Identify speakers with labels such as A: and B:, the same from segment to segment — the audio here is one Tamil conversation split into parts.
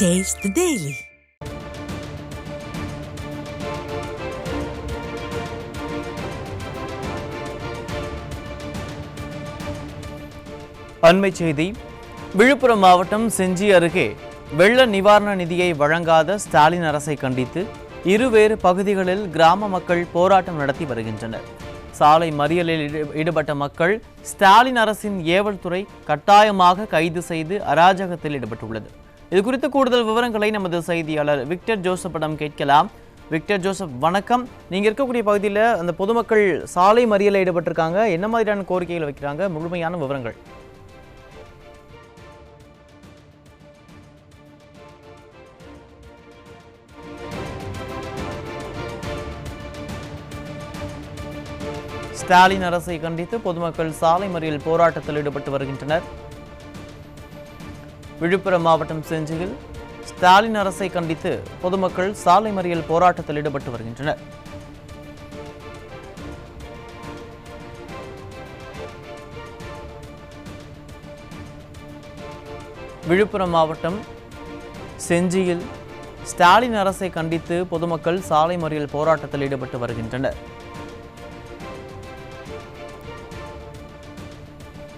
A: Taste the Daily.
B: அண்மை செய்தி. விழுப்புரம் மாவட்டம் செஞ்சி அருகே வெள்ள நிவாரண நிதியை வழங்காத ஸ்டாலின் அரசை கண்டித்து இருவேறு பகுதிகளில் கிராம மக்கள் போராட்டம் நடத்தி வருகின்றனர். சாலை மறியலில் ஈடுபட்ட மக்கள் ஸ்டாலின் அரசின் ஏவல் துறை கட்டாயமாக கைது செய்து அராஜகத்தில் ஈடுபட்டுள்ளது. இது குறித்து கூடுதல் விவரங்களை நமது செய்தியாளர் விக்டர் ஜோசப்பிடம் கேட்கலாம். விக்டர் ஜோசப், வணக்கம். நீங்க இருக்கக்கூடிய பகுதியில் அந்த பொதுமக்கள் சாலை மறியலில் ஈடுபட்டிருக்காங்க, என்ன மாதிரியான கோரிக்கைகள் வைக்கிறாங்க, முழுமையான விவரங்கள்? ஸ்டாலின் அரசை கண்டித்து பொதுமக்கள் சாலை மறியல் போராட்டத்தில் ஈடுபட்டு வருகின்றனர். விழுப்புரம் மாவட்டம் செஞ்சியில் ஸ்டாலின் அரசை கண்டித்து பொதுமக்கள் சாலை மறியல் போராட்டத்தில் ஈடுபட்டு வருகின்றனர். விழுப்புரம் மாவட்டம் செஞ்சியில் ஸ்டாலின் அரசை கண்டித்து பொதுமக்கள் சாலை மறியல் போராட்டத்தில் ஈடுபட்டு வருகின்றனர்.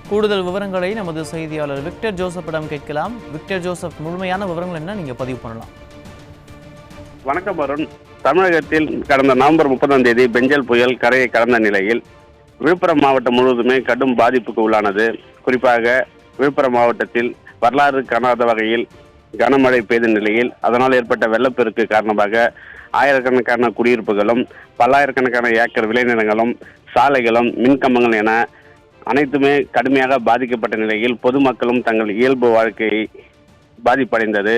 B: கூடுதல் விவரங்களை நமது செய்தியாளர் விக்டர் ஜோசப்பிடம் கேட்கலாம். விக்டர் ஜோசப், முழுமையான விவரங்கள் என்ன, நீங்க பதிவு பண்ணலாம்?
C: வணக்கம் அருண். தமிழகத்தில் கடந்த நவம்பர் 30ஆம் தேதி பெஞ்சல் புயல் கரையை கடந்த நிலையில் விழுப்புரம் மாவட்டம் முழுவதுமே கடும் பாதிப்புக்கு உள்ளானது. குறிப்பாக விழுப்புரம் மாவட்டத்தில் வரலாறு காணாத வகையில் கனமழை பெய்த நிலையில் அதனால் ஏற்பட்ட வெள்ளப்பெருக்கு காரணமாக ஆயிரக்கணக்கான குடியிருப்புகளும் பல்லாயிரக்கணக்கான ஏக்கர் விளைநிலங்களும் சாலைகளும் மின்கம்பங்கள் என அனைத்துமே கடுமையாக பாதிக்கப்பட்ட நிலையில் பொதுமக்களும் தங்கள் இயல்பு வாழ்க்கையை பாதிப்படைந்தது.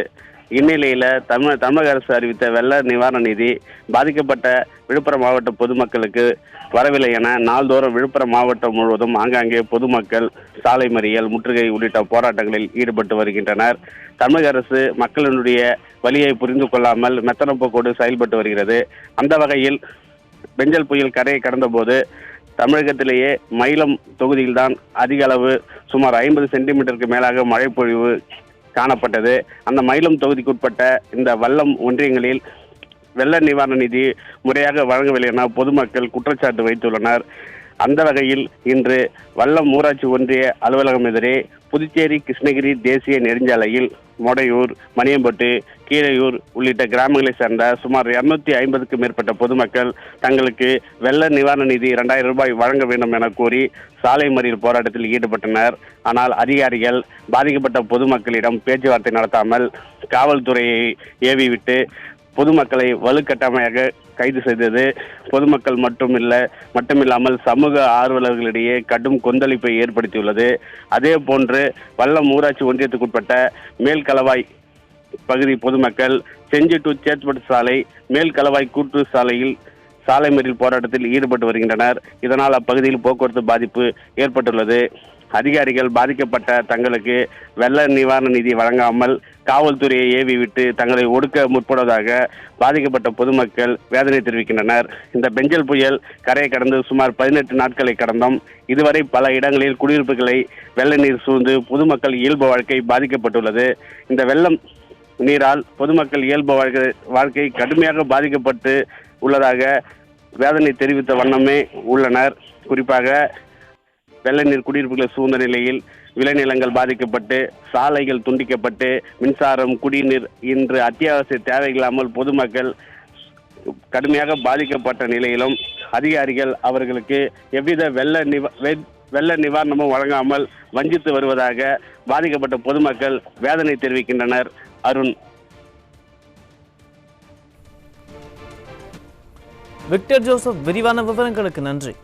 C: இந்நிலையில் தமிழக அரசு அறிவித்த வெள்ள நிவாரண நிதி பாதிக்கப்பட்ட விழுப்புரம் மாவட்ட பொதுமக்களுக்கு வரவில்லை என நாள்தோறும் விழுப்புரம் மாவட்டம் முழுவதும் ஆங்காங்கே பொதுமக்கள் சாலை மறியல், முற்றுகை உள்ளிட்ட போராட்டங்களில் ஈடுபட்டு வருகின்றனர். தமிழக அரசு மக்களினுடைய வலியை புரிந்து கொள்ளாமல் மெத்தன போக்கோடு செயல்பட்டு வருகிறது. அந்த வகையில் பெஞ்சல் புயல் கரையை கடந்தபோது தமிழகத்திலேயே மயிலம் தொகுதியில்தான் அதிக அளவு சுமார் 50 சென்டிமீட்டருக்கு மேலாக மழை பொழிவு காணப்பட்டது. அந்த மயிலம் தொகுதிக்குட்பட்ட இந்த வல்லம் ஒன்றியங்களில் வெள்ள நிவாரண நிதி முறையாக வழங்கவில்லை என பொதுமக்கள் குற்றச்சாட்டு வைத்துள்ளனர். அந்த வகையில் இன்று வல்லம் ஊராட்சி ஒன்றிய அலுவலகம் எதிரே புதுச்சேரி கிருஷ்ணகிரி தேசிய நெடுஞ்சாலையில் மொடையூர், மணியம்பட்டு, கீழையூர் உள்ளிட்ட கிராமங்களைச் சேர்ந்த சுமார் 250க்கும் மேற்பட்ட பொதுமக்கள் தங்களுக்கு வெள்ள நிவாரண நிதி 2000 ரூபாய் வழங்க வேண்டும் என கோரி சாலை மறியல் போராட்டத்தில் ஈடுபட்டனர். ஆனால் அதிகாரிகள் பாதிக்கப்பட்ட பொதுமக்களிடம் பேச்சுவார்த்தை நடத்தாமல் காவல்துறையை ஏவிவிட்டு பொதுமக்களை வலுக்கட்டாயமாக கைது செய்தது. பொதுமக்கள் மட்டுமில்லாமல் சமூக ஆர்வலர்களிடையே கடும் கொந்தளிப்பை ஏற்படுத்தியுள்ளது. அதே போன்று வல்லம் ஊராட்சி ஒன்றியத்துக்குட்பட்ட மேல்கலவாய் பகுதி பொதுமக்கள் செஞ்சி டு சேத்பட் சாலை, மேல்கலவாய் கூட்டு சாலையில் சாலை மறியல் போராட்டத்தில் ஈடுபட்டு வருகின்றனர். இதனால் அப்பகுதியில் போக்குவரத்து பாதிப்பு ஏற்பட்டுள்ளது. அதிகாரிகள் பாதிக்கப்பட்ட தங்களுக்கு வெள்ள நிவாரண நிதி வழங்காமல் காவல்துறையை ஏவிவிட்டு தங்களை ஒடுக்க முற்படுவதாக பாதிக்கப்பட்ட பொதுமக்கள் வேதனை தெரிவிக்கின்றனர். இந்த பெஞ்சல் புயல் கரையை கடந்து சுமார் 18 நாட்களை கடந்தும் இதுவரை பல இடங்களில் குடியிருப்புகளை வெள்ள நீர் சூழ்ந்து பொதுமக்கள் இயல்பு வாழ்க்கை பாதிக்கப்பட்டுள்ளது. இந்த வெள்ளம் நீரால் பொதுமக்கள் இயல்பு வாழ்க்கை கடுமையாக பாதிக்கப்பட்டு உள்ளதாக வேதனை தெரிவித்த வண்ணமே உள்ளனர். குறிப்பாக வெள்ள நீர் குடியிருப்புகளை சூழ்ந்த நிலையில் விளைநிலங்கள் பாதிக்கப்பட்டு சாலைகள் துண்டிக்கப்பட்டு மின்சாரம், குடிநீர் இன்று அத்தியாவசிய தேவையில்லாமல் பொதுமக்கள் கடுமையாக பாதிக்கப்பட்ட நிலையிலும் அதிகாரிகள் அவர்களுக்கு எவ்வித வெள்ள நிவாரணமும் வழங்காமல் வஞ்சித்து வருவதாக பாதிக்கப்பட்ட பொதுமக்கள் வேதனை தெரிவிக்கின்றனர். அருண்.
B: விக்டர் ஜோசப், விரிவான விவரங்களுக்கு நன்றி.